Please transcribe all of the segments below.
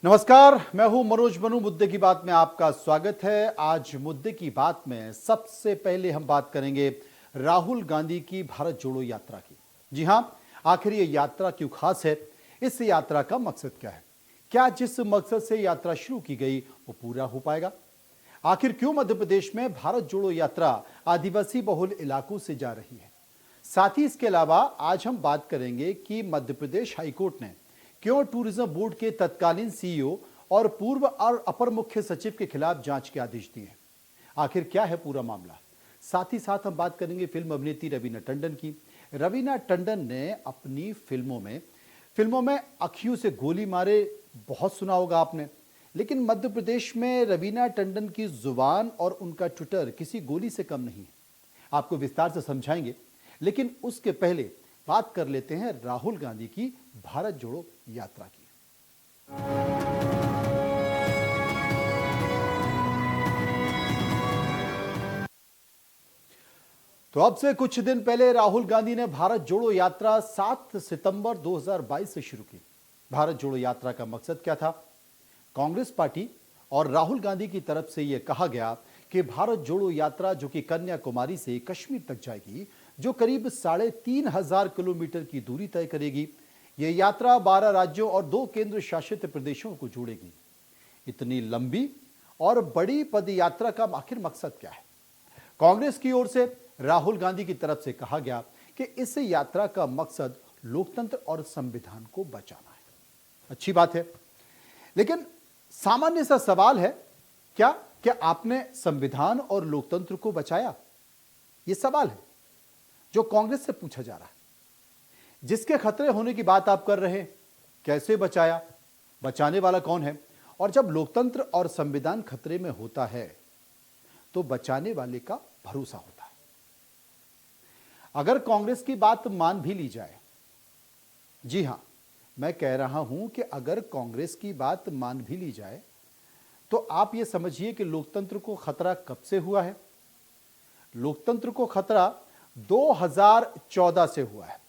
नमस्कार, मैं हूं मनोज मनु। मुद्दे की बात में आपका स्वागत है। आज मुद्दे की बात में सबसे पहले हम बात करेंगे राहुल गांधी की भारत जोड़ो यात्रा की। जी हां, आखिर ये यात्रा क्यों खास है? इस यात्रा का मकसद क्या है? क्या जिस मकसद से यात्रा शुरू की गई वो पूरा हो पाएगा? आखिर क्यों मध्य प्रदेश में भारत जोड़ो यात्रा आदिवासी बहुल इलाकों से जा रही है? साथ ही इसके अलावा आज हम बात करेंगे कि मध्य प्रदेश हाईकोर्ट ने क्यों टूरिज्म बोर्ड के तत्कालीन सीईओ और पूर्व और अपर मुख्य सचिव के खिलाफ जांच के आदेश दिए हैं। आखिर क्या है पूरा मामला? साथ ही साथ हम बात करेंगे फिल्म अभिनेत्री रवीना टंडन की। रवीना टंडन ने अपनी फिल्मों में अखियों से गोली मारे बहुत सुना होगा आपने, लेकिन मध्य प्रदेश में रवीना टंडन की जुबान और उनका ट्विटर किसी गोली से कम नहीं है। आपको विस्तार से समझाएंगे, लेकिन उसके पहले बात कर लेते हैं राहुल गांधी की भारत जोड़ो यात्रा की। तो अब से कुछ दिन पहले राहुल गांधी ने भारत जोड़ो यात्रा 7 सितंबर 2022 से शुरू की। भारत जोड़ो यात्रा का मकसद क्या था? कांग्रेस पार्टी और राहुल गांधी की तरफ से यह कहा गया कि भारत जोड़ो यात्रा, जो कि कन्याकुमारी से कश्मीर तक जाएगी, जो करीब 3,500 किलोमीटर की दूरी तय करेगी, यह यात्रा 12 राज्यों और 2 केंद्र शासित प्रदेशों को जोड़ेगी। इतनी लंबी और बड़ी पद यात्रा का आखिर मकसद क्या है? कांग्रेस की ओर से राहुल गांधी की तरफ से कहा गया कि इस यात्रा का मकसद लोकतंत्र और संविधान को बचाना है। अच्छी बात है, लेकिन सामान्य सा सवाल है, क्या आपने संविधान और लोकतंत्र को बचाया? यह सवाल है जो कांग्रेस से पूछा जा रहा है। जिसके खतरे होने की बात आप कर रहे हैं, कैसे बचाया? बचाने वाला कौन है? और जब लोकतंत्र और संविधान खतरे में होता है तो बचाने वाले का भरोसा होता है। अगर कांग्रेस की बात मान भी ली जाए, जी हां, मैं कह रहा हूं कि अगर कांग्रेस की बात मान भी ली जाए तो आप यह समझिए कि लोकतंत्र को खतरा कब से हुआ है? लोकतंत्र को खतरा 2014 से हुआ है।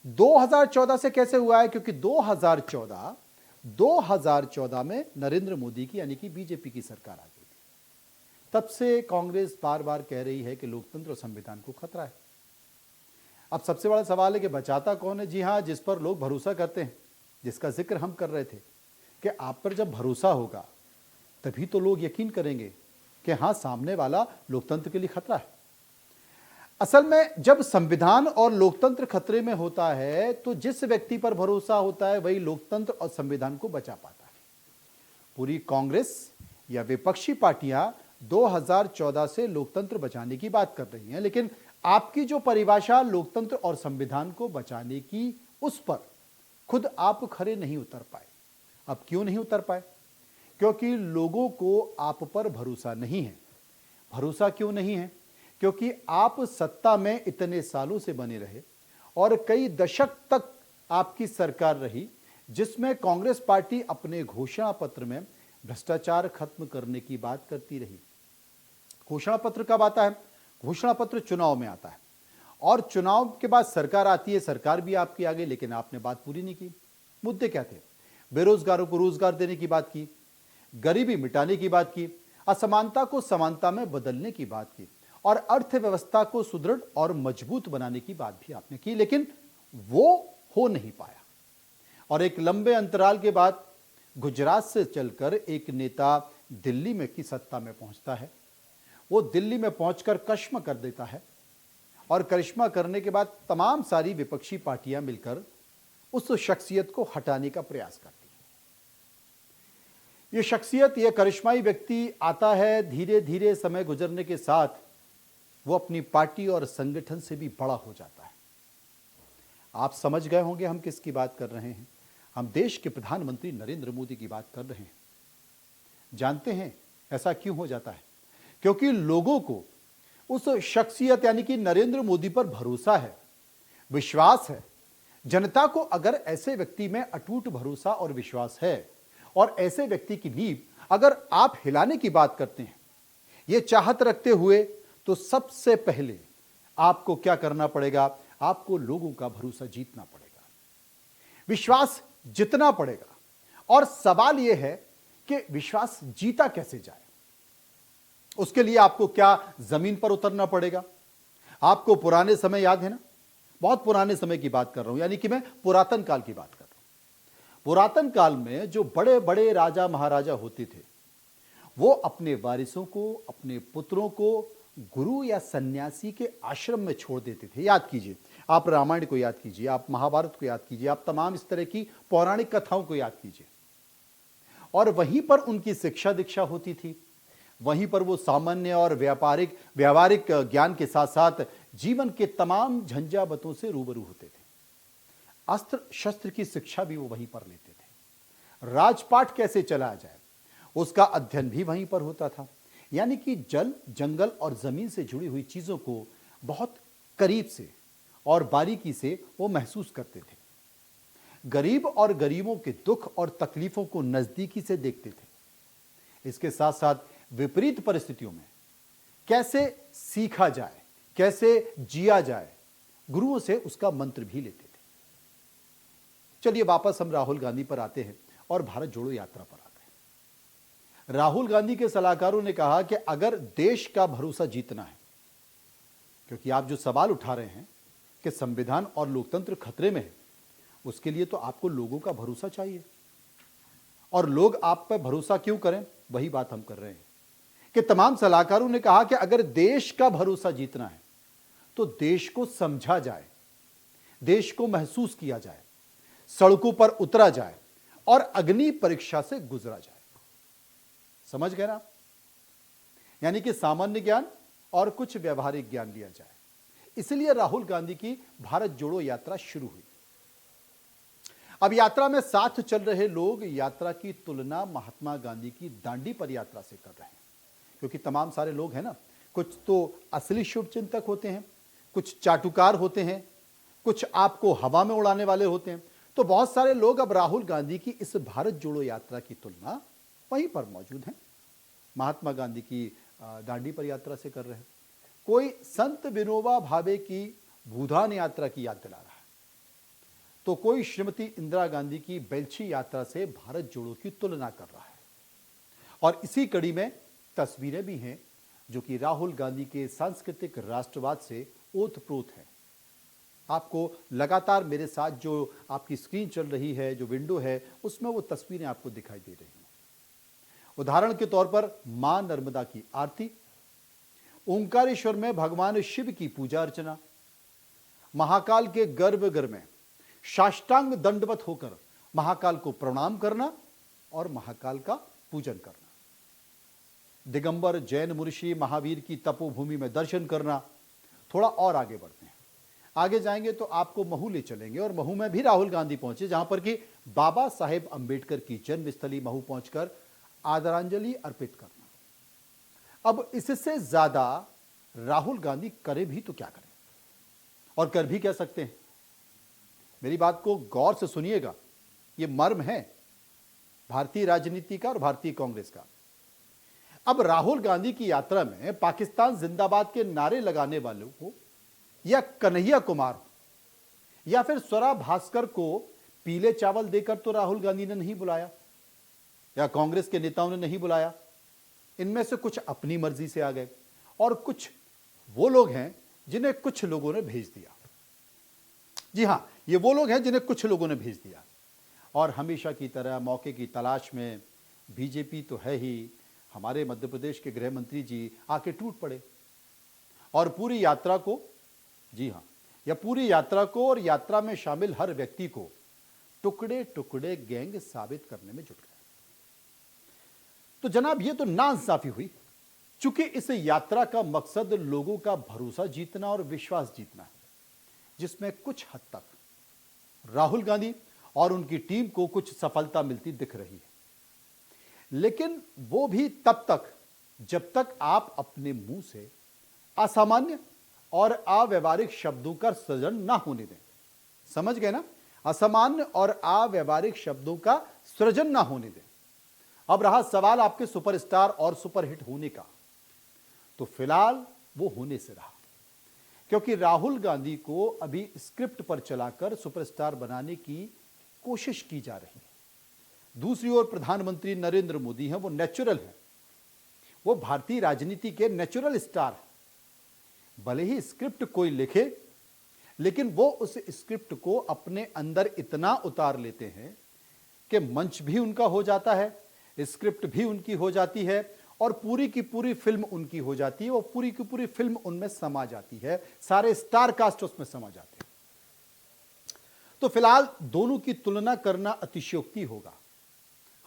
2014 से कैसे हुआ है? क्योंकि 2014 में नरेंद्र मोदी की यानी कि बीजेपी की सरकार आ गई थी। तब से कांग्रेस बार बार कह रही है कि लोकतंत्र और संविधान को खतरा है। अब सबसे बड़ा सवाल है कि बचाता कौन है? जी हां, जिस पर लोग भरोसा करते हैं, जिसका जिक्र हम कर रहे थे कि आप पर जब भरोसा होगा तभी तो लोग यकीन करेंगे कि हां, सामने वाला लोकतंत्र के लिए खतरा है। असल में जब संविधान और लोकतंत्र खतरे में होता है तो जिस व्यक्ति पर भरोसा होता है वही लोकतंत्र और संविधान को बचा पाता है। पूरी कांग्रेस या विपक्षी पार्टियां 2014 से लोकतंत्र बचाने की बात कर रही हैं, लेकिन आपकी जो परिभाषा लोकतंत्र और संविधान को बचाने की, उस पर खुद आप खरे नहीं उतर पाए। अब क्यों नहीं उतर पाए? क्योंकि लोगों को आप पर भरोसा नहीं है। भरोसा क्यों नहीं है? क्योंकि आप सत्ता में इतने सालों से बने रहे और कई दशक तक आपकी सरकार रही, जिसमें कांग्रेस पार्टी अपने घोषणा पत्र में भ्रष्टाचार खत्म करने की बात करती रही। घोषणा पत्र कब आता है? घोषणा पत्र चुनाव में आता है, और चुनाव के बाद सरकार आती है, सरकार भी आपकी आ गई, लेकिन आपने बात पूरी नहीं की। मुद्दे क्या थे? बेरोजगारों को रोजगार देने की बात की, गरीबी मिटाने की बात की, असमानता को समानता में बदलने की बात की, और अर्थव्यवस्था को सुदृढ़ और मजबूत बनाने की बात भी आपने की, लेकिन वो हो नहीं पाया। और एक लंबे अंतराल के बाद गुजरात से चलकर एक नेता दिल्ली में की सत्ता में पहुंचता है। वो दिल्ली में पहुंचकर करिश्मा कर देता है, और करिश्मा करने के बाद तमाम सारी विपक्षी पार्टियां मिलकर उस शख्सियत को हटाने का प्रयास करती है। ये शख्सियत, ये करिश्माई व्यक्ति आता है, धीरे धीरे समय गुजरने के साथ वो अपनी पार्टी और संगठन से भी बड़ा हो जाता है। आप समझ गए होंगे हम किसकी बात कर रहे हैं। हम देश के प्रधानमंत्री नरेंद्र मोदी की बात कर रहे हैं। जानते हैं ऐसा क्यों हो जाता है? क्योंकि लोगों को उस शख्सियत यानी कि नरेंद्र मोदी पर भरोसा है, विश्वास है। जनता को अगर ऐसे व्यक्ति में अटूट भरोसा और विश्वास है, और ऐसे व्यक्ति की नींव अगर आप हिलाने की बात करते हैं, ये चाहत रखते हुए, तो सबसे पहले आपको क्या करना पड़ेगा? आपको लोगों का भरोसा जीतना पड़ेगा, विश्वास जितना पड़ेगा। और सवाल यह है कि विश्वास जीता कैसे जाए। उसके लिए आपको क्या जमीन पर उतरना पड़ेगा। आपको पुराने समय याद है ना, बहुत पुराने समय की बात कर रहा हूं, यानी कि मैं पुरातन काल की बात कर रहा हूं। पुरातन काल में जो बड़े बड़े राजा महाराजा होते थे, वो अपने वारिसों को, अपने पुत्रों को गुरु या सन्यासी के आश्रम में छोड़ देते थे। याद कीजिए, आप रामायण को याद कीजिए, आप महाभारत को याद कीजिए, आप तमाम इस तरह की पौराणिक कथाओं को याद कीजिए, और वहीं पर उनकी शिक्षा दीक्षा होती थी। वहीं पर वो सामान्य और व्यावहारिक ज्ञान के साथ साथ जीवन के तमाम झंझावतों से रूबरू होते थे। अस्त्र शस्त्र की शिक्षा भी वो वहीं पर लेते थे। राजपाट कैसे चलाया जाए, उसका अध्ययन भी वहीं पर होता था। यानी कि जल, जंगल और जमीन से जुड़ी हुई चीजों को बहुत करीब से और बारीकी से वो महसूस करते थे। गरीब और गरीबों के दुख और तकलीफों को नजदीकी से देखते थे। इसके साथ साथ विपरीत परिस्थितियों में कैसे सीखा जाए, कैसे जिया जाए, गुरुओं से उसका मंत्र भी लेते थे। चलिए वापस हम राहुल गांधी पर आते हैं और भारत जोड़ो यात्रा पर आते हैं। राहुल गांधी के सलाहकारों ने कहा कि अगर देश का भरोसा जीतना है, क्योंकि आप जो सवाल उठा रहे हैं कि संविधान और लोकतंत्र खतरे में है, उसके लिए तो आपको लोगों का भरोसा चाहिए। और लोग आप पर भरोसा क्यों करें, वही बात हम कर रहे हैं कि तमाम सलाहकारों ने कहा कि अगर देश का भरोसा जीतना है तो देश को समझा जाए, देश को महसूस किया जाए, सड़कों पर उतरा जाए और अग्नि परीक्षा से गुजरा जाए। समझ गए ना? यानी कि सामान्य ज्ञान और कुछ व्यवहारिक ज्ञान लिया जाए। इसलिए राहुल गांधी की भारत जोड़ो यात्रा शुरू हुई। अब यात्रा में साथ चल रहे लोग यात्रा की तुलना महात्मा गांधी की दांडी पद यात्रा से कर रहे हैं, क्योंकि तमाम सारे लोग हैं ना, कुछ तो असली शुभचिंतक होते हैं, कुछ चाटुकार होते हैं, कुछ आपको हवा में उड़ाने वाले होते हैं। तो बहुत सारे लोग अब राहुल गांधी की इस भारत जोड़ो यात्रा की तुलना वहीं पर मौजूद हैं, महात्मा गांधी की दांडी पर यात्रा से कर रहे हैं। कोई संत विनोबा भावे की भूदान यात्रा की याद दिला रहा है, तो कोई श्रीमती इंदिरा गांधी की बेलछी यात्रा से भारत जोड़ो की तुलना कर रहा है। और इसी कड़ी में तस्वीरें भी हैं जो कि राहुल गांधी के सांस्कृतिक राष्ट्रवाद से ओतप्रोत है। आपको लगातार मेरे साथ जो आपकी स्क्रीन चल रही है, जो विंडो है, उसमें वो तस्वीरें आपको दिखाई दे रही हैं। उदाहरण के तौर पर मां नर्मदा की आरती, ओंकारेश्वर में भगवान शिव की पूजा अर्चना, महाकाल के गर्भगृह में साष्टांग दंडवत होकर महाकाल को प्रणाम करना और महाकाल का पूजन करना, दिगंबर जैन मुर्शी महावीर की तपोभूमि में दर्शन करना। थोड़ा और आगे बढ़ते हैं, आगे जाएंगे तो आपको महू ले चलेंगे और महू में भी राहुल गांधी पहुंचे, जहां पर कि बाबा साहेब अंबेडकर की जन्मस्थली महू पहुंचकर आदरांजलि अर्पित करना। अब इससे ज्यादा राहुल गांधी करे भी तो क्या करें, और कर भी क्या सकते हैं। मेरी बात को गौर से सुनिएगा, यह मर्म है भारतीय राजनीति का और भारतीय कांग्रेस का। अब राहुल गांधी की यात्रा में पाकिस्तान जिंदाबाद के नारे लगाने वालों को, या कन्हैया कुमार या फिर स्वरा भास्कर को पीले चावल देकर तो राहुल गांधी ने नहीं बुलाया, या कांग्रेस के नेताओं ने नहीं बुलाया। इनमें से कुछ अपनी मर्जी से आ गए और कुछ वो लोग हैं जिन्हें कुछ लोगों ने भेज दिया। जी हां, ये वो लोग हैं जिन्हें कुछ लोगों ने भेज दिया। और हमेशा की तरह मौके की तलाश में बीजेपी तो है ही, हमारे मध्य प्रदेश के गृह मंत्री जी आके टूट पड़े और पूरी यात्रा को, जी हां, या पूरी यात्रा को और यात्रा में शामिल हर व्यक्ति को टुकड़े टुकड़े गैंग साबित करने में जुट गए। तो जनाब, ये तो नाइंसाफी हुई, चूंकि इस यात्रा का मकसद लोगों का भरोसा जीतना और विश्वास जीतना है, जिसमें कुछ हद तक राहुल गांधी और उनकी टीम को कुछ सफलता मिलती दिख रही है। लेकिन वो भी तब तक जब तक आप अपने मुंह से असामान्य और अव्यवहारिक शब्दों का सृजन ना होने दें। समझ गए ना? असामान्य और अव्यवहारिक शब्दों का सृजन ना होने दें। अब रहा सवाल आपके सुपरस्टार और सुपरहिट होने का, तो फिलहाल वो होने से रहा, क्योंकि राहुल गांधी को अभी स्क्रिप्ट पर चलाकर सुपरस्टार बनाने की कोशिश की जा रही है। दूसरी ओर प्रधानमंत्री नरेंद्र मोदी हैं, वो नेचुरल हैं, वो भारतीय राजनीति के नेचुरल स्टार हैं। भले ही स्क्रिप्ट कोई लिखे, लेकिन वो उस स्क्रिप्ट को अपने अंदर इतना उतार लेते हैं कि मंच भी उनका हो जाता है, स्क्रिप्ट भी उनकी हो जाती है और पूरी की पूरी फिल्म उनकी हो जाती है, वो पूरी की पूरी फिल्म उनमें समा जाती है, सारे स्टार कास्ट उसमें समा जाते हैं। तो फिलहाल दोनों की तुलना करना अतिशयोक्ति होगा।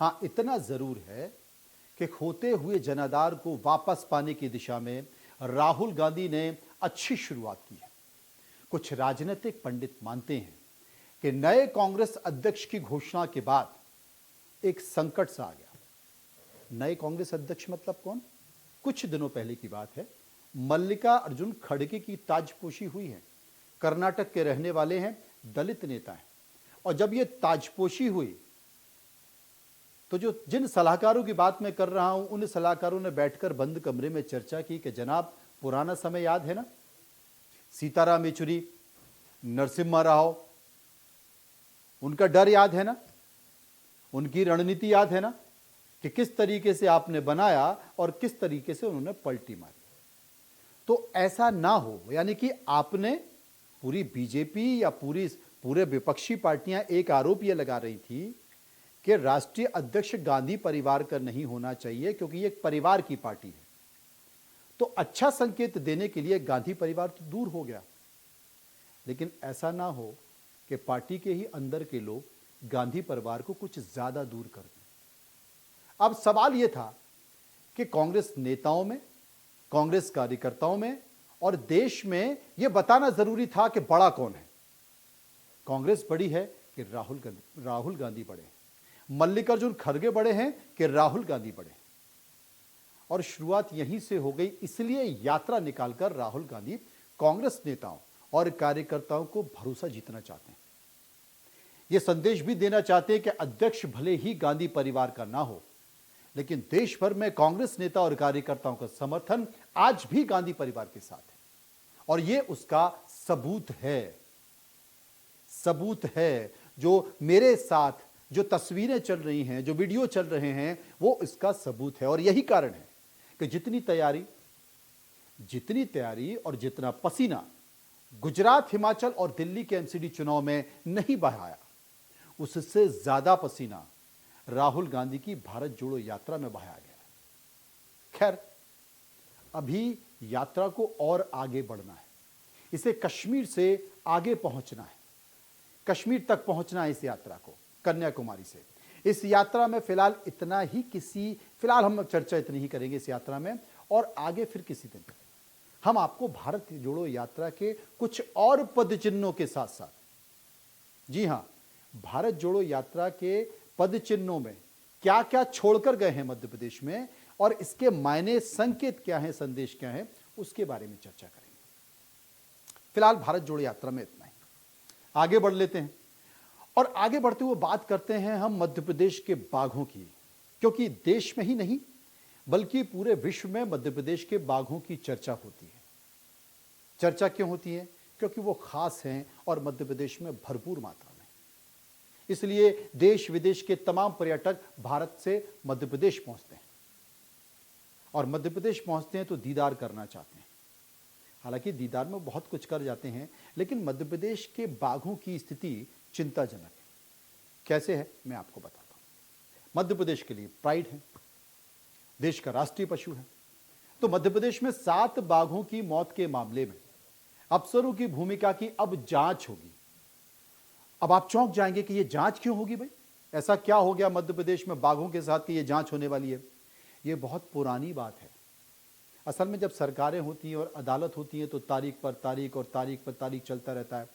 हां, इतना जरूर है कि खोते हुए जनाधार को वापस पाने की दिशा में राहुल गांधी ने अच्छी शुरुआत की है। कुछ राजनीतिक पंडित मानते हैं कि नए कांग्रेस अध्यक्ष की घोषणा के बाद एक संकट सा आ गया। नए कांग्रेस अध्यक्ष मतलब कौन? कुछ दिनों पहले की बात है, मल्लिकार्जुन खड़गे की ताजपोशी हुई है। कर्नाटक के रहने वाले हैं, दलित नेता हैं, और जब ये ताजपोशी हुई तो जिन सलाहकारों की बात मैं कर रहा हूं, उन सलाहकारों ने बैठकर बंद कमरे में चर्चा की कि जनाब, पुराना समय याद है ना, सीताराम येचुरी, नरसिम्हा राव, उनका डर याद है ना, उनकी रणनीति याद है ना कि किस तरीके से आपने बनाया और किस तरीके से उन्होंने पलटी मारी। तो ऐसा ना हो, यानी कि आपने पूरी बीजेपी या पूरे विपक्षी पार्टियां एक आरोप यह लगा रही थी कि राष्ट्रीय अध्यक्ष गांधी परिवार का नहीं होना चाहिए क्योंकि ये एक परिवार की पार्टी है। तो अच्छा संकेत देने के लिए गांधी परिवार तो दूर हो गया, लेकिन ऐसा ना हो कि पार्टी के ही अंदर के लोग गांधी परिवार को कुछ ज्यादा दूर कर दें। अब सवाल यह था कि कांग्रेस नेताओं में, कांग्रेस कार्यकर्ताओं में और देश में यह बताना जरूरी था कि बड़ा कौन है। कांग्रेस बड़ी है कि राहुल गांधी बड़े हैं, मल्लिकार्जुन खड़गे बड़े हैं कि राहुल गांधी बड़े हैं। और शुरुआत यहीं से हो गई, इसलिए यात्रा निकालकर राहुल गांधी कांग्रेस नेताओं और कार्यकर्ताओं को भरोसा जीतना चाहते हैं। यह संदेश भी देना चाहते हैं कि अध्यक्ष भले ही गांधी परिवार का ना हो, लेकिन देश भर में कांग्रेस नेता और कार्यकर्ताओं का समर्थन आज भी गांधी परिवार के साथ है। और यह उसका सबूत है। जो मेरे साथ जो तस्वीरें चल रही हैं, जो वीडियो चल रहे हैं, वो इसका सबूत है। और यही कारण है कि जितनी तैयारी और जितना पसीना गुजरात, हिमाचल और दिल्ली के एमसीडी चुनाव में नहीं बहाया, उससे ज्यादा पसीना राहुल गांधी की भारत जोड़ो यात्रा में बहाया गया। खैर, अभी यात्रा को और आगे बढ़ना है, इसे कश्मीर से आगे पहुंचना है, कश्मीर तक पहुंचना है इस यात्रा को, कन्याकुमारी से। इस यात्रा में फिलहाल हम चर्चा इतनी ही करेंगे इस यात्रा में, और आगे फिर किसी दिन हम आपको भारत जोड़ो यात्रा के कुछ और पद चिन्हों के साथ साथ, जी हां, भारत जोड़ो यात्रा के पद चिन्हों में क्या क्या छोड़कर गए हैं मध्य प्रदेश में, और इसके मायने, संकेत क्या है, संदेश क्या है, उसके बारे में चर्चा करेंगे। फिलहाल भारत जोड़ो यात्रा में इतना ही, आगे बढ़ लेते हैं। और आगे बढ़ते हुए बात करते हैं हम मध्य प्रदेश के बाघों की, क्योंकि देश में ही नहीं बल्कि पूरे विश्व में मध्य प्रदेश के बाघों की चर्चा होती है। चर्चा क्यों होती है? क्योंकि वो खास हैं और मध्य प्रदेश में भरपूर मात्रा में, इसलिए देश विदेश के तमाम पर्यटक भारत से मध्य प्रदेश पहुंचते हैं, और मध्य प्रदेश पहुंचते हैं तो दीदार करना चाहते हैं। हालांकि दीदार में बहुत कुछ कर जाते हैं, लेकिन मध्य प्रदेश के बाघों की स्थिति चिंताजनक है। कैसे है, मैं आपको बताता हूं। मध्य प्रदेश के लिए प्राइड है, देश का राष्ट्रीय पशु है। तो मध्य प्रदेश में 7 बाघों की मौत के मामले में अफसरों की भूमिका की अब जांच होगी। अब आप चौंक जाएंगे कि यह जांच क्यों होगी भाई, ऐसा क्या हो गया मध्य प्रदेश में बाघों के साथ कि यह जांच होने वाली है? यह बहुत पुरानी बात है। असल में जब सरकारें होती हैं और अदालत होती है तो तारीख पर तारीख और तारीख पर तारीख चलता रहता है।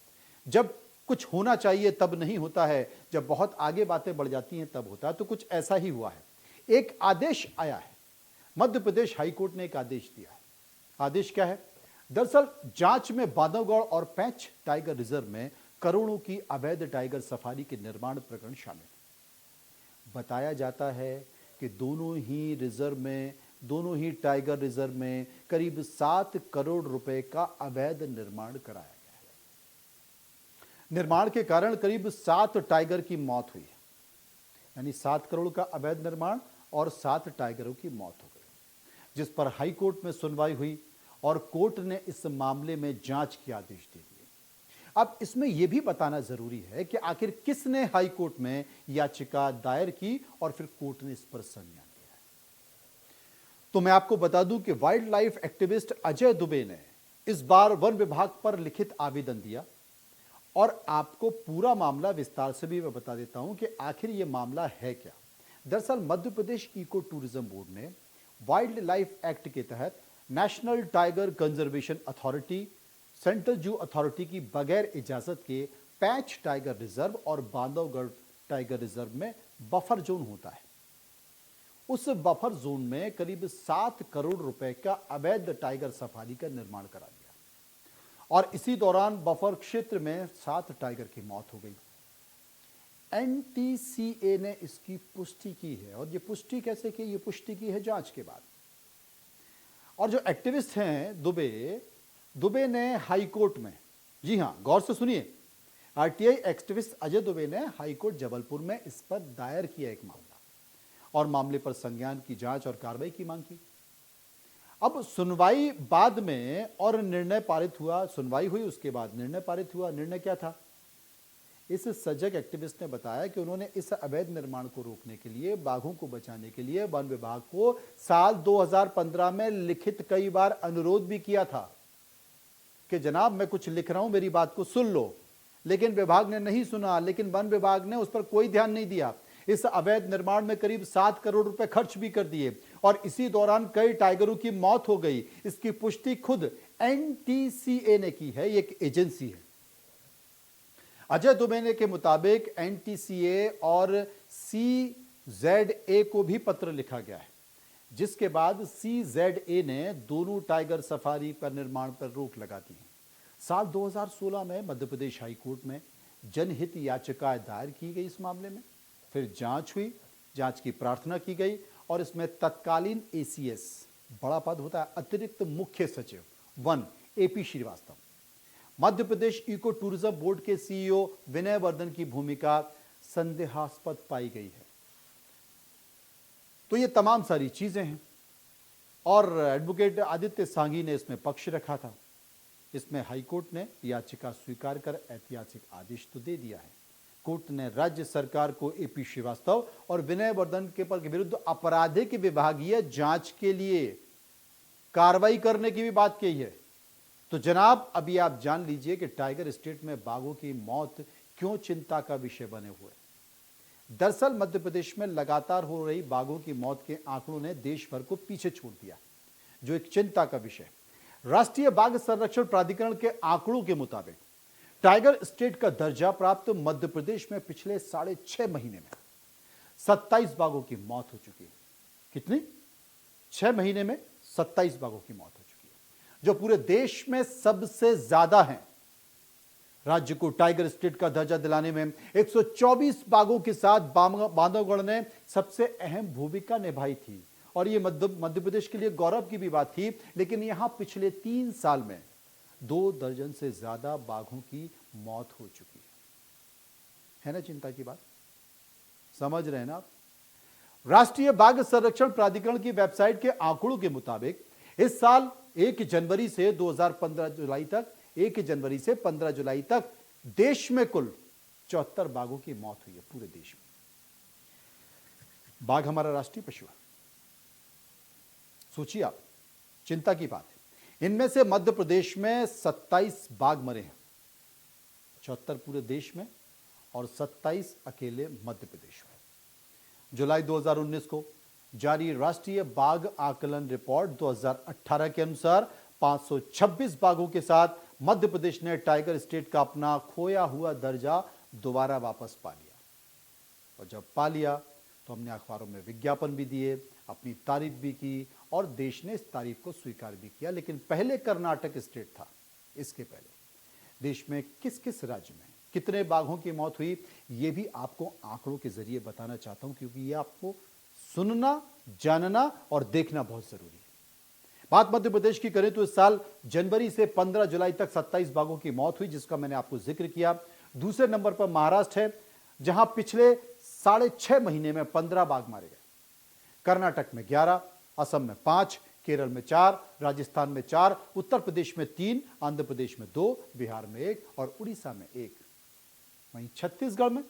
जब कुछ होना चाहिए तब नहीं होता है, जब बहुत आगे बातें बढ़ जाती हैं तब होता है। तो कुछ ऐसा ही हुआ है। एक आदेश आया है, मध्य प्रदेश हाईकोर्ट ने एक आदेश दिया है। आदेश क्या है? दरअसल जांच में बांधवगढ़ और पैंच टाइगर रिजर्व में करोड़ों की अवैध टाइगर सफारी के निर्माण प्रकरण शामिल है। बताया जाता है कि दोनों ही टाइगर रिजर्व में करीब 7 करोड़ रुपए का अवैध निर्माण कराया गया है। निर्माण के कारण करीब 7 टाइगर की मौत हुई है, यानी 7 करोड़ का अवैध निर्माण और 7 टाइगरों की मौत हो गई, जिस पर हाई कोर्ट में सुनवाई हुई और कोर्ट ने इस मामले में जांच के आदेश दे दिए। अब इसमें यह भी बताना जरूरी है कि आखिर किसने हाई कोर्ट में याचिका दायर की और फिर कोर्ट ने इस पर संज्ञान लिया। तो मैं आपको बता दूं कि wild life activist Ajay Dubey ने इस बार वन विभाग पर लिखित आवेदन दिया और आपको पूरा मामला विस्तार से भी मैं बता देता हूं कि आखिर यह मामला है क्या। दरअसल Madhya Pradesh eco tourism board ने वाइल्ड लाइफ एक्ट के तहत national tiger conservation authority, central zoo authority की बगैर इजाजत के पैंच टाइगर रिजर्व और बांधवगढ़ टाइगर रिजर्व में बफर जोन होता है। उस बफर जोन में करीब 7 करोड़ रुपए का अवैध टाइगर सफारी का निर्माण करा दिया और इसी दौरान बफर क्षेत्र में 7 टाइगर की मौत हो गई। एनटीसीए ने इसकी पुष्टि की है और ये पुष्टि कैसे की? ये पुष्टि की है जांच के बाद। और जो एक्टिविस्ट हैं दुबे ने हाई कोर्ट में, जी हां गौर से सुनिए, आरटीआई एक्टिविस्ट अजय दुबे ने हाई कोर्ट जबलपुर में इस पर दायर किया एक मामला और मामले पर संज्ञान की जांच और कार्रवाई की मांग की। अब सुनवाई बाद में और निर्णय पारित हुआ, सुनवाई हुई उसके बाद निर्णय पारित हुआ। निर्णय क्या था? इस सजग एक्टिविस्ट ने बताया कि उन्होंने इस अवैध निर्माण को रोकने के लिए, बाघों को बचाने के लिए वन विभाग को साल 2015 में लिखित कई बार अनुरोध भी किया था कि जनाब मैं कुछ लिख रहा हूं, मेरी बात को सुन लो, लेकिन विभाग ने नहीं सुना। लेकिन वन विभाग ने उस पर कोई ध्यान नहीं दिया। इस अवैध निर्माण में करीब 7 करोड़ रुपए खर्च भी कर दिए और इसी दौरान कई टाइगरों की मौत हो गई। इसकी पुष्टि खुद एनटीसीए ने की है, एक एजेंसी है। अजय दुबे के मुताबिक एनटीसीए और सीजेडए को भी पत्र लिखा गया है, जिसके बाद सीजेडए ने दोनों टाइगर सफारी पर निर्माण पर रोक लगा दी है। साल 2016 में मध्य प्रदेश हाई कोर्ट में जनहित याचिका दायर की गई इस मामले में, फिर जांच हुई, जांच की प्रार्थना की गई और इसमें तत्कालीन एसीएस, बड़ा पद होता है अतिरिक्त मुख्य सचिव one, AP Srivastava, Madhya Pradesh eco tourism board के सीईओ विनय वर्धन की भूमिका संदेहास्पद पाई गई है। तो ये तमाम सारी चीजें हैं और एडवोकेट आदित्य सांघी ने इसमें पक्ष रखा था। इसमें हाईकोर्ट ने याचिका स्वीकार कर ऐतिहासिक आदेश तो दे दिया है। कोर्ट ने राज्य सरकार को एपी श्रीवास्तव और विनय वर्धन के विरुद्ध आपराधिक विभागीय जांच के लिए कार्रवाई करने की भी बात कही है। तो जनाब अभी आप जान लीजिए कि टाइगर स्टेट में बाघों की मौत क्यों चिंता का विषय बने हुए। दरअसल मध्य प्रदेश में लगातार हो रही बाघों की मौत के आंकड़ों ने देश भर को पीछे छोड़ दिया, जो एक चिंता का विषय है। राष्ट्रीय बाघ संरक्षण प्राधिकरण के आंकड़ों के मुताबिक टाइगर स्टेट का दर्जा प्राप्त मध्य प्रदेश में पिछले 6.5 महीने में 27 बाघों की मौत हो चुकी है। कितनी? 6 महीने में 27 बाघों की मौत हो चुकी है, जो पूरे देश में सबसे ज्यादा है। राज्य को टाइगर स्टेट का दर्जा दिलाने में 124 बाघों के साथ बांधवगढ़ ने सबसे अहम भूमिका निभाई थी और यह मध्य प्रदेश के लिए गौरव की भी बात थी। लेकिन यहां पिछले 3 साल में 2 दर्जन से ज्यादा बाघों की मौत हो चुकी है ना चिंता की बात? समझ रहे हैं ना आप? राष्ट्रीय बाघ संरक्षण प्राधिकरण की वेबसाइट के आंकड़ों के मुताबिक इस साल 1 जनवरी से 1 जनवरी से 15 जुलाई तक देश में कुल 74 बाघों की मौत हुई है पूरे देश में। बाघ हमारा राष्ट्रीय पशु है, सोचिए आप, चिंता की बात है। इनमें से मध्य प्रदेश में 27 बाघ मरे हैं, 74 पूरे देश में और 27 अकेले मध्य प्रदेश में। जुलाई 2019 को जारी राष्ट्रीय बाघ आकलन रिपोर्ट 2018 के अनुसार 526 बाघों के साथ मध्य प्रदेश ने टाइगर स्टेट का अपना खोया हुआ दर्जा दोबारा वापस पा लिया। और जब पा लिया तो हमने अखबारों में विज्ञापन भी दिए, अपनी तारीफ भी की और देश ने इस तारीफ को स्वीकार भी किया। लेकिन पहले कर्नाटक स्टेट था, इसके पहले देश में किस किस राज्य में कितने बाघों की मौत हुई, ये भी आपको आंकड़ों के जरिए बताना चाहता हूं, क्योंकि ये आपको सुनना, जानना और देखना बहुत जरूरी है। बात मध्य प्रदेश की करें तो इस साल जनवरी से 15 जुलाई तक 27 बाघों की मौत हुई, जिसका मैंने आपको जिक्र किया। दूसरे नंबर पर महाराष्ट्र है, जहां पिछले 6.5 महीने में 15 बाघ मारे गए। कर्नाटक में 11, असम में 5, केरल में 4, राजस्थान में 4, उत्तर प्रदेश में 3, आंध्र प्रदेश में 2, बिहार में 1 और उड़ीसा में 1। वहीं छत्तीसगढ़ में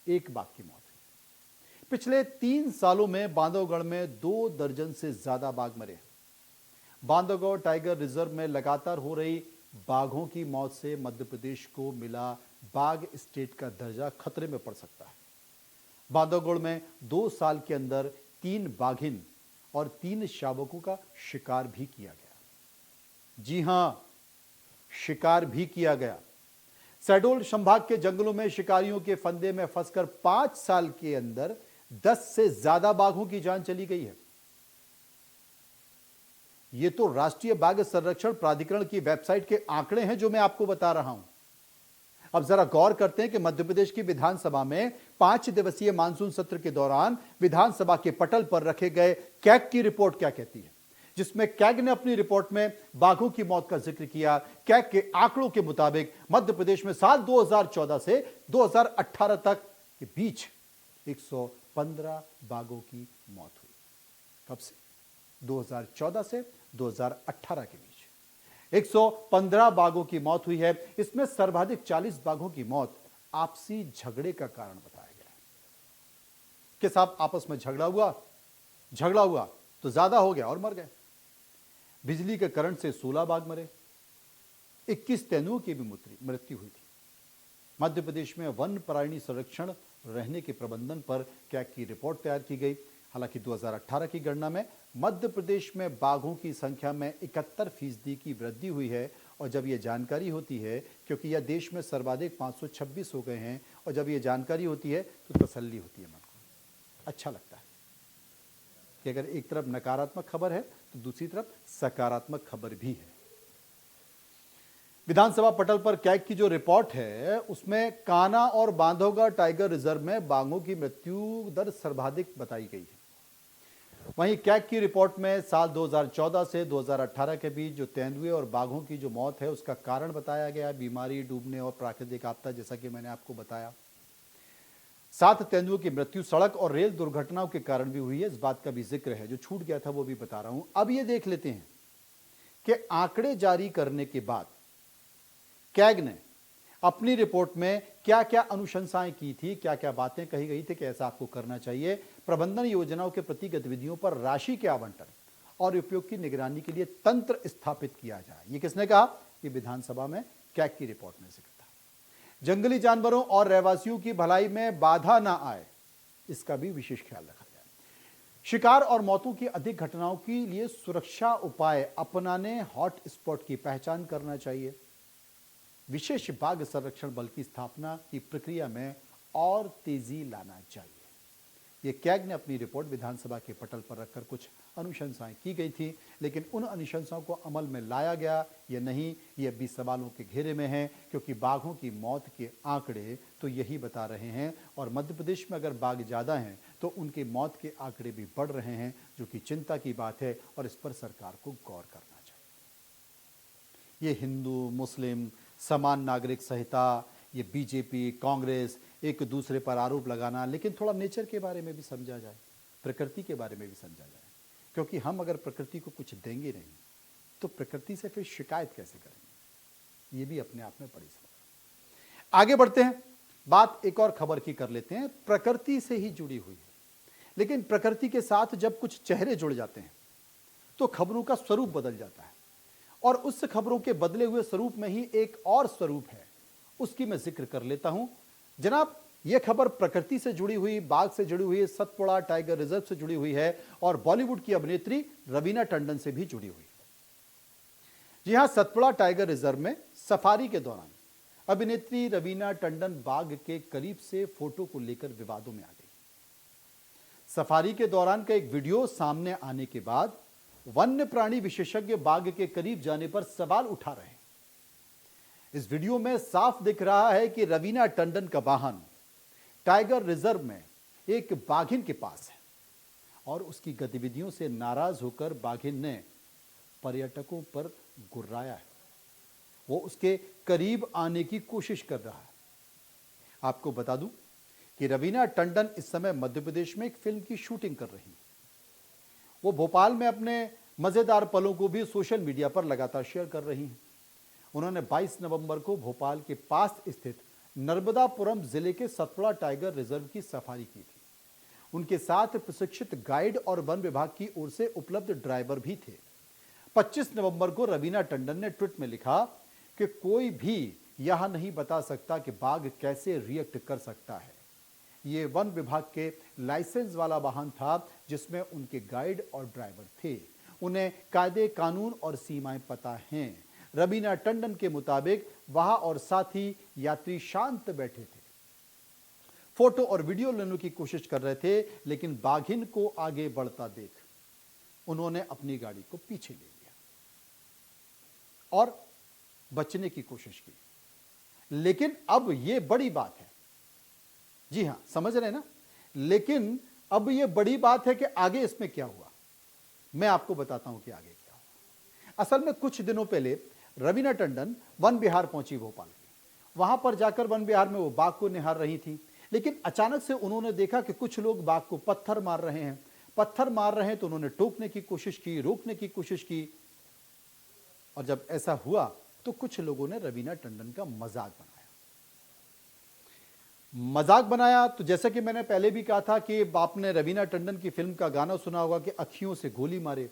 1 बाघ की मौत हुई। पिछले 3 सालों में बांधवगढ़ में 2 दर्जन से ज्यादा बाघ मरे। बांधवगढ़ टाइगर रिजर्व में लगातार हो रही बाघों की मौत से मध्य प्रदेश को मिला बाघ स्टेट का दर्जा खतरे में पड़ सकता है। बांधवगढ़ में 2 साल के अंदर 3 बाघिन और 3 शावकों का शिकार भी किया गया। जी हां, शिकार भी किया गया। शहडोल संभाग के जंगलों में शिकारियों के फंदे में फंसकर 5 साल के अंदर 10 से ज्यादा बाघों की जान चली गई है। ये तो राष्ट्रीय बाघ संरक्षण प्राधिकरण की वेबसाइट के आंकड़े हैं जो मैं आपको बता रहा हूं। अब जरा गौर करते हैं कि मध्य प्रदेश की विधानसभा में 5 दिवसीय मानसून सत्र के दौरान विधानसभा के पटल पर रखे गए कैग की रिपोर्ट क्या कहती है, जिसमें कैग ने अपनी रिपोर्ट में बाघों की मौत का जिक्र किया। कैग के आंकड़ों के मुताबिक मध्य प्रदेश में साल 2014 से 2018 तक के बीच 115 बाघों की मौत हुई। कब से? 2014 से 2018 के बीच 115 बाघों की मौत हुई है। इसमें सर्वाधिक 40 बाघों की मौत आपसी झगड़े का कारण बताया गया है। कि साहब आपस में झगड़ा हुआ तो ज्यादा हो गया और मर गए। बिजली के करंट से 16 बाघ मरे, 21 तेंदुओं की भी मृत्यु हुई थी। मध्य प्रदेश में वन प्राणी संरक्षण रहने के प्रबंधन पर कैग की रिपोर्ट तैयार की गई। हालांकि 2018 की गणना में मध्य प्रदेश में बाघों की संख्या में 71% की वृद्धि हुई है। और जब यह जानकारी होती है, क्योंकि यह देश में सर्वाधिक 526 हो गए हैं, और जब यह जानकारी होती है तो तसल्ली होती है, मन को अच्छा लगता है कि अगर एक तरफ नकारात्मक खबर है तो दूसरी तरफ सकारात्मक खबर भी है। विधानसभा पटल पर कैग की जो रिपोर्ट है उसमें कान्हा और बांधवगढ़ टाइगर रिजर्व में बाघों की मृत्यु दर सर्वाधिक बताई गई है। वहीं कैग की रिपोर्ट में साल 2014 से 2018 के बीच जो तेंदुए और बाघों की जो मौत है उसका कारण बताया गया, बीमारी, डूबने और प्राकृतिक आपदा, जैसा कि मैंने आपको बताया। 7 तेंदुओं की मृत्यु सड़क और रेल दुर्घटनाओं के कारण भी हुई है। इस बात का भी जिक्र है, जो छूट गया था वो भी बता रहा हूं। अब ये देख लेते हैं कि आंकड़े जारी करने के बाद कैग ने अपनी रिपोर्ट में क्या क्या अनुशंसाएं की थी, क्या क्या बातें कही गई थी कि ऐसा आपको करना चाहिए। प्रबंधन योजनाओं के प्रति गतिविधियों पर राशि के आवंटन और उपयोग की निगरानी के लिए तंत्र स्थापित किया जाए। ये किसने कहा? ये विधानसभा में कैग की रिपोर्ट में जिक्र था। जंगली जानवरों और रहवासियों की भलाई में बाधा ना आए, इसका भी विशेष ख्याल रखा जाए। शिकार और मौतों की अधिक घटनाओं के लिए सुरक्षा उपाय अपनाने हॉट स्पॉट की पहचान करना चाहिए। विशेष बाघ संरक्षण बल की स्थापना की प्रक्रिया में और तेजी लाना चाहिए। ये कैग ने अपनी रिपोर्ट विधानसभा के पटल पर रखकर कुछ अनुशंसाएं की गई थी, लेकिन उन अनुशंसाओं को अमल में लाया गया या नहीं, ये भी सवालों के घेरे में है, क्योंकि बाघों की मौत के आंकड़े तो यही बता रहे हैं। और मध्य प्रदेश में अगर बाघ ज़्यादा हैं तो उनके मौत के आंकड़े भी बढ़ रहे हैं, जो कि चिंता की बात है और इस पर सरकार को गौर करना चाहिए। ये हिंदू मुस्लिम समान नागरिक संहिता, ये बीजेपी कांग्रेस एक दूसरे पर आरोप लगाना, लेकिन थोड़ा नेचर के बारे में भी समझा जाए, प्रकृति के बारे में भी समझा जाए। क्योंकि हम अगर प्रकृति को कुछ देंगे नहीं तो प्रकृति से फिर शिकायत कैसे करेंगे, ये भी अपने आप में बड़ी समस्या। आगे बढ़ते हैं, बात एक और खबर की कर लेते हैं, प्रकृति से ही जुड़ी हुई है। लेकिन प्रकृति के साथ जब कुछ चेहरे जुड़ जाते हैं तो खबरों का स्वरूप बदल जाता है, और उस खबरों के बदले हुए स्वरूप में ही एक और स्वरूप है, उसकी मैं जिक्र कर लेता हूं। जनाब, यह खबर प्रकृति से जुड़ी हुई, बाघ से जुड़ी हुई, सतपुड़ा टाइगर रिजर्व से जुड़ी हुई है और बॉलीवुड की अभिनेत्री रवीना टंडन से भी जुड़ी हुई है। जी हां, सतपुड़ा टाइगर रिजर्व में सफारी के दौरान अभिनेत्री रवीना टंडन बाघ के करीब से फोटो को लेकर विवादों में आ गई। सफारी के दौरान का एक वीडियो सामने आने के बाद वन्य प्राणी विशेषज्ञ बाघ के करीब जाने पर सवाल उठा रहे हैं। इस वीडियो में साफ दिख रहा है कि रवीना टंडन का वाहन टाइगर रिजर्व में एक बाघिन के पास है और उसकी गतिविधियों से नाराज होकर बाघिन ने पर्यटकों पर गुर्राया है। वो उसके करीब आने की कोशिश कर रहा है। आपको बता दूं, कि रवीना टंडन इस समय मध्य प्रदेश में एक फिल्म की शूटिंग कर रही हैं। वो भोपाल में अपने मजेदार पलों को भी सोशल मीडिया पर लगातार शेयर कर रही हैं। उन्होंने 22 नवंबर को भोपाल के पास स्थित नर्मदापुरम जिले के सतपुड़ा टाइगर रिजर्व की सफारी की थी। उनके साथ प्रशिक्षित गाइड और वन विभाग की ओर से उपलब्ध ड्राइवर भी थे। 25 नवंबर को रवीना टंडन ने ट्वीट में लिखा कि कोई भी यह नहीं बता सकता कि बाघ कैसे रिएक्ट कर सकता है। ये वन विभाग के लाइसेंस वाला वाहन था जिसमें उनके गाइड और ड्राइवर थे। उन्हें कायदे कानून और सीमाएं पता हैं। रवीना टंडन के मुताबिक वहां और साथी यात्री शांत बैठे थे, फोटो और वीडियो लेने की कोशिश कर रहे थे, लेकिन बाघिन को आगे बढ़ता देख उन्होंने अपनी गाड़ी को पीछे ले लिया और बचने की कोशिश की। लेकिन अब यह बड़ी बात है, जी हां, समझ रहे हैं ना। लेकिन अब यह बड़ी बात है कि आगे इसमें क्या हुआ। मैं आपको बताता हूं कि आगे क्या हुआ। असल में कुछ दिनों पहले रवीना टंडन वन विहार पहुंची भोपाल की। वहां पर जाकर वन विहार में वो बाघ को निहार रही थी, लेकिन अचानक से उन्होंने देखा कि कुछ लोग बाघ को पत्थर मार रहे हैं। पत्थर मार रहे हैं तो उन्होंने टोकने की कोशिश की, रोकने की कोशिश की, और जब ऐसा हुआ तो कुछ लोगों ने रवीना टंडन का मजाक बनाया। तो जैसा कि मैंने पहले भी कहा था कि आपने रवीना टंडन की फिल्म का गाना सुना होगा कि अखियों से गोली मारे,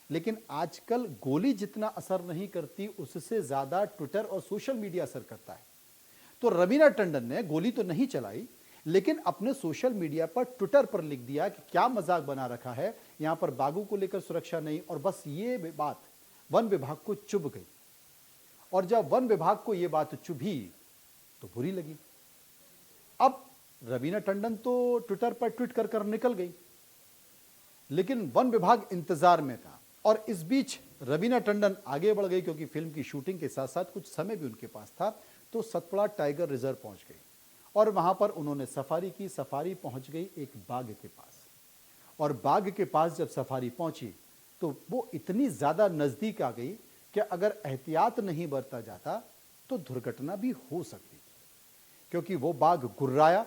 लेकिन आजकल गोली जितना असर नहीं करती, उससे ज्यादा ट्विटर और सोशल मीडिया असर करता है। तो रवीना टंडन ने गोली तो नहीं चलाई, लेकिन अपने सोशल मीडिया पर, ट्विटर पर लिख दिया कि क्या मजाक बना रखा है, यहां पर बाघों को लेकर सुरक्षा नहीं। और बस ये बात वन विभाग को चुभ गई, और जब वन विभाग को यह बात चुभी तो बुरी लगी। अब रवीना टंडन तो ट्विटर पर ट्वीट कर निकल गई, लेकिन वन विभाग इंतजार में था। और इस बीच रवीना टंडन आगे बढ़ गई, क्योंकि फिल्म की शूटिंग के साथ साथ कुछ समय भी उनके पास था। तो सतपुड़ा टाइगर रिजर्व पहुंच गई और वहां पर उन्होंने सफारी की। सफारी पहुंच गई एक बाघ के पास, और बाघ के पास जब सफारी पहुंची तो वो इतनी ज्यादा नजदीक आ गई कि अगर एहतियात नहीं बरता जाता तो दुर्घटना भी हो सकती थी, क्योंकि वो बाघ गुर्राया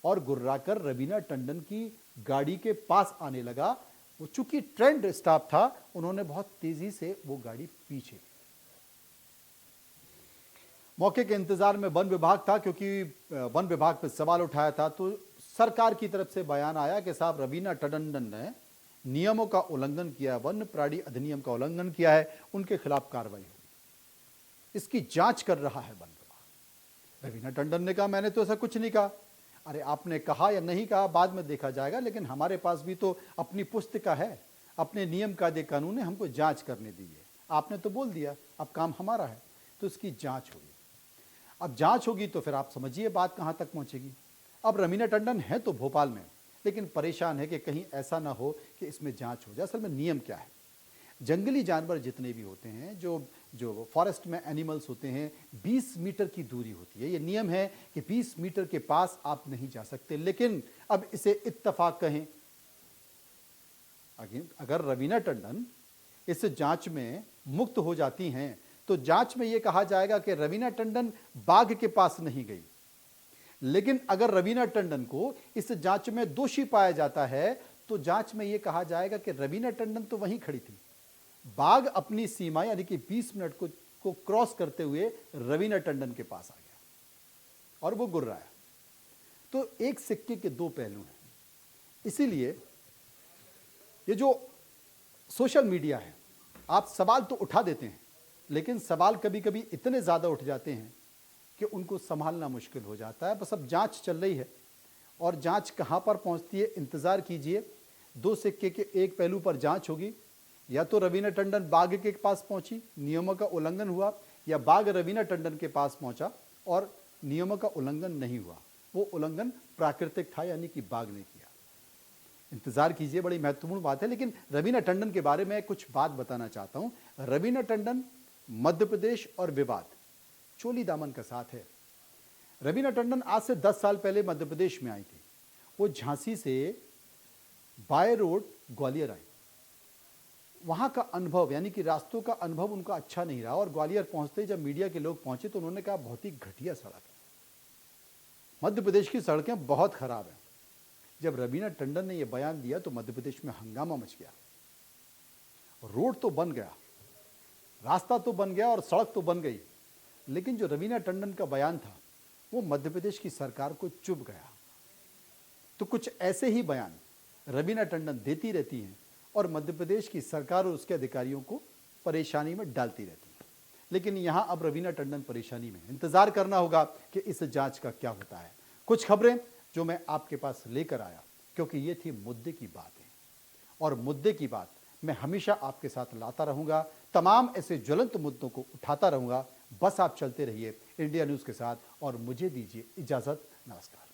और गुर्राकर रवीना टंडन की गाड़ी के पास आने लगा। वो चूंकि ट्रेंड स्टाफ था, उन्होंने बहुत तेजी से वो गाड़ी पीछे की। मौके के इंतजार में वन विभाग था, क्योंकि वन विभाग पर सवाल उठाया था। तो सरकार की तरफ से बयान आया कि साहब रवीना टंडन ने नियमों का उल्लंघन किया, वन्य प्राणी अधिनियम का उल्लंघन किया है, उनके खिलाफ कार्रवाई होगी। इसकी जांच कर रहा है वन विभाग। रवीना टंडन ने कहा मैंने तो ऐसा कुछ नहीं कहा। अरे आपने कहा या नहीं कहा बाद में देखा जाएगा, लेकिन हमारे पास भी तो अपनी पुस्तिका है, अपने नियम कायदे कानून है, हमको जांच करने दीजिए। आपने तो बोल दिया, अब काम हमारा है, तो इसकी जांच होगी। अब जांच होगी तो फिर आप समझिए बात कहां तक पहुंचेगी। अब रवीना टंडन है तो भोपाल में, लेकिन परेशान है कि कहीं ऐसा ना हो कि इसमें जांच हो जाए। असल में नियम क्या है, जंगली जानवर जितने भी होते हैं, जो फॉरेस्ट में एनिमल्स होते हैं, 20 मीटर की दूरी होती है। ये नियम है कि 20 मीटर के पास आप नहीं जा सकते। लेकिन अब इसे इत्तफाक कहें, अगर रवीना टंडन इस जांच में मुक्त हो जाती हैं तो जांच में यह कहा जाएगा कि रवीना टंडन बाघ के पास नहीं गई। लेकिन अगर रवीना टंडन को इस जांच में दोषी पाया जाता है तो जांच में यह कहा जाएगा कि रवीना टंडन तो वहीं खड़ी थी, बाघ अपनी सीमा यानी कि 20 मिनट को क्रॉस करते हुए रवीना टंडन के पास आ गया और वो गुर्राया। तो एक सिक्के के दो पहलू हैं। इसीलिए ये जो सोशल मीडिया है, आप सवाल तो उठा देते हैं, लेकिन सवाल कभी कभी इतने ज्यादा उठ जाते हैं कि उनको संभालना मुश्किल हो जाता है। बस अब जांच चल रही है, और जांच कहां पर पहुंचती है इंतजार कीजिए। दो सिक्के के एक पहलू पर जांच होगी, या तो रवीना टंडन बाघ के पास पहुंची, नियमों का उल्लंघन हुआ, या बाघ रवीना टंडन के पास पहुंचा और नियमों का उल्लंघन नहीं हुआ। वो उल्लंघन प्राकृतिक था, यानी कि बाघ ने किया। इंतजार कीजिए, बड़ी महत्वपूर्ण बात है। लेकिन रवीना टंडन के बारे में कुछ बात बताना चाहता हूं। रवीना टंडन मध्य प्रदेश और विवाद चोली दामन का साथ है। रवीना टंडन आज से 10 साल पहले मध्य प्रदेश में आई थी। वो झांसी से बाय रोड ग्वालियर आई। वहां का अनुभव यानी कि रास्तों का अनुभव उनका अच्छा नहीं रहा, और ग्वालियर पहुंचते जब मीडिया के लोग पहुंचे तो उन्होंने कहा बहुत ही घटिया सड़क है। मध्य प्रदेश की सड़कें बहुत खराब हैं। जब रवीना टंडन ने यह बयान दिया तो मध्य प्रदेश में हंगामा मच गया। रोड तो बन गया, रास्ता तो बन गया और सड़क तो बन गई, लेकिन जो रवीना टंडन का बयान था वो मध्य प्रदेश की सरकार को चुभ गया। तो कुछ ऐसे ही बयान रवीना टंडन देती रहती हैं और मध्य प्रदेश की सरकार और उसके अधिकारियों को परेशानी में डालती रहती है। लेकिन यहां अब रवीना टंडन परेशानी में, इंतजार करना होगा कि इस जांच का क्या होता है। कुछ खबरें जो मैं आपके पास लेकर आया, क्योंकि ये थी मुद्दे की बातें, और मुद्दे की बात मैं हमेशा आपके साथ लाता रहूंगा। तमाम ऐसे ज्वलंत मुद्दों को उठाता रहूंगा। बस आप चलते रहिए इंडिया न्यूज के साथ और मुझे दीजिए इजाजत। नमस्कार।